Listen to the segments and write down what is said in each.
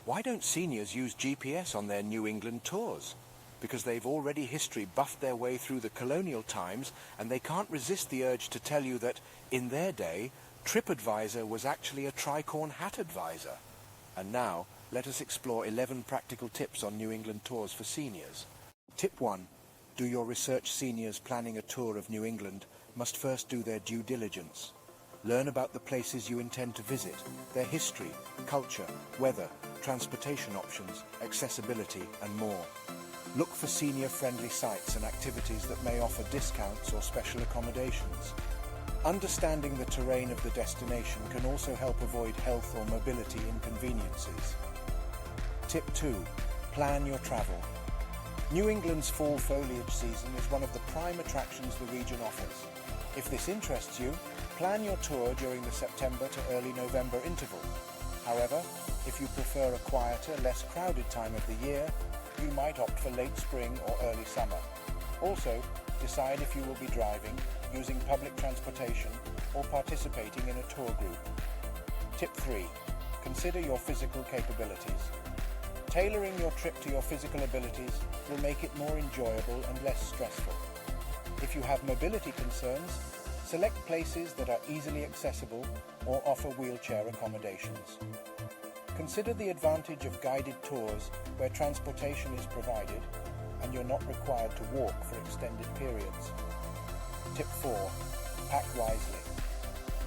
Why don't seniors use GPS on their New England tours? Because they've already history buffed their way through the colonial times, and they can't resist the urge to tell you that, in their day, TripAdvisor was actually a tricorn hat advisor. And now, let us explore 11 practical tips on New England tours for seniors. Tip 1. Do your research. Seniors planning a tour of New England must first do their due diligence. Learn about the places you intend to visit, their history, culture, weather, transportation options, accessibility, and more. Look for senior-friendly sites and activities that may offer discounts or special accommodations. Understanding the terrain of the destination can also help avoid health or mobility inconveniences. Tip 2. Plan your travel. New England's fall foliage season is one of the prime attractions the region offers. If this interests you, plan your tour during the September to early November interval. However, if you prefer a quieter, less crowded time of the year, you might opt for late spring or early summer. Also, decide if you will be driving, using public transportation, or participating in a tour group. Tip 3. Consider your physical capabilities. Tailoring your trip to your physical abilities will make it more enjoyable and less stressful. If you have mobility concerns, select places that are easily accessible or offer wheelchair accommodations. Consider the advantage of guided tours where transportation is provided and you're not required to walk for extended periods. Tip 4. Pack wisely.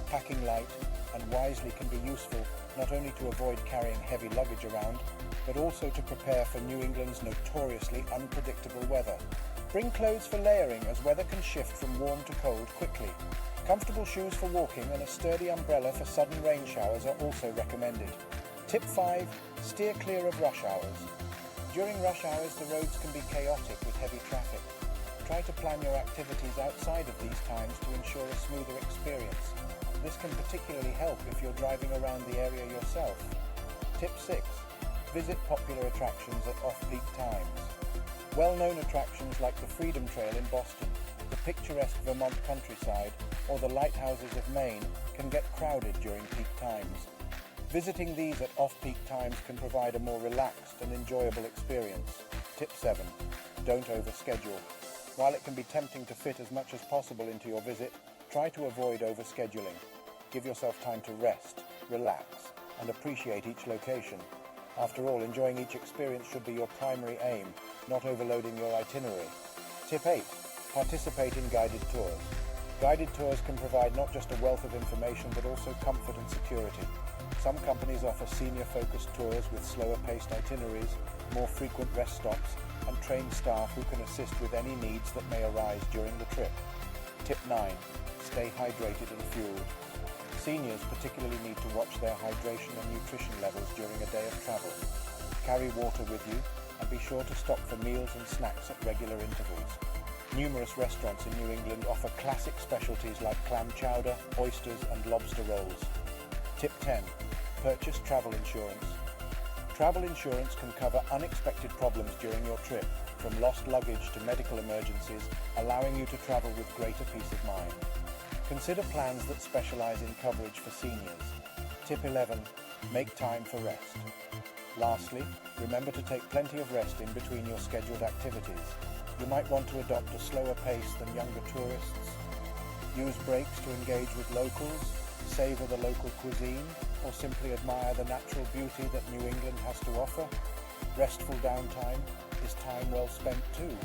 Packing light and wisely can be useful not only to avoid carrying heavy luggage around, but also to prepare for New England's notoriously unpredictable weather. Bring clothes for layering, as weather can shift from warm to cold quickly. Comfortable shoes for walking and a sturdy umbrella for sudden rain showers are also recommended. Tip 5. Steer clear of rush hours. During rush hours, the roads can be chaotic with heavy traffic. Try to plan your activities outside of these times to ensure a smoother experience. This can particularly help if you're driving around the area yourself. Tip 6. Visit popular attractions at off-peak times. Well-known attractions like the Freedom Trail in Boston, the picturesque Vermont countryside, or the lighthouses of Maine can get crowded during peak times. Visiting these at off-peak times can provide a more relaxed and enjoyable experience. Tip 7. Don't overschedule. While it can be tempting to fit as much as possible into your visit, try to avoid overscheduling. Give yourself time to rest, relax, and appreciate each location. After all, enjoying each experience should be your primary aim, not overloading your itinerary. Tip 8. Participate in guided tours. Guided tours can provide not just a wealth of information, but also comfort and security. Some companies offer senior-focused tours with slower-paced itineraries, more frequent rest stops, and trained staff who can assist with any needs that may arise during the trip. Tip 9. Stay hydrated and fueled. Seniors particularly need to watch their hydration and nutrition levels during a day of travel. Carry water with you, and be sure to stop for meals and snacks at regular intervals. Numerous restaurants in New England offer classic specialties like clam chowder, oysters, and lobster rolls. Tip 10. Purchase travel insurance. Travel insurance can cover unexpected problems during your trip, from lost luggage to medical emergencies, allowing you to travel with greater peace of mind. Consider plans that specialize in coverage for seniors. Tip 11. Make time for rest. Lastly, remember to take plenty of rest in between your scheduled activities. You might want to adopt a slower pace than younger tourists. Use breaks to engage with locals, savor the local cuisine, or simply admire the natural beauty that New England has to offer. Restful downtime is time well spent too.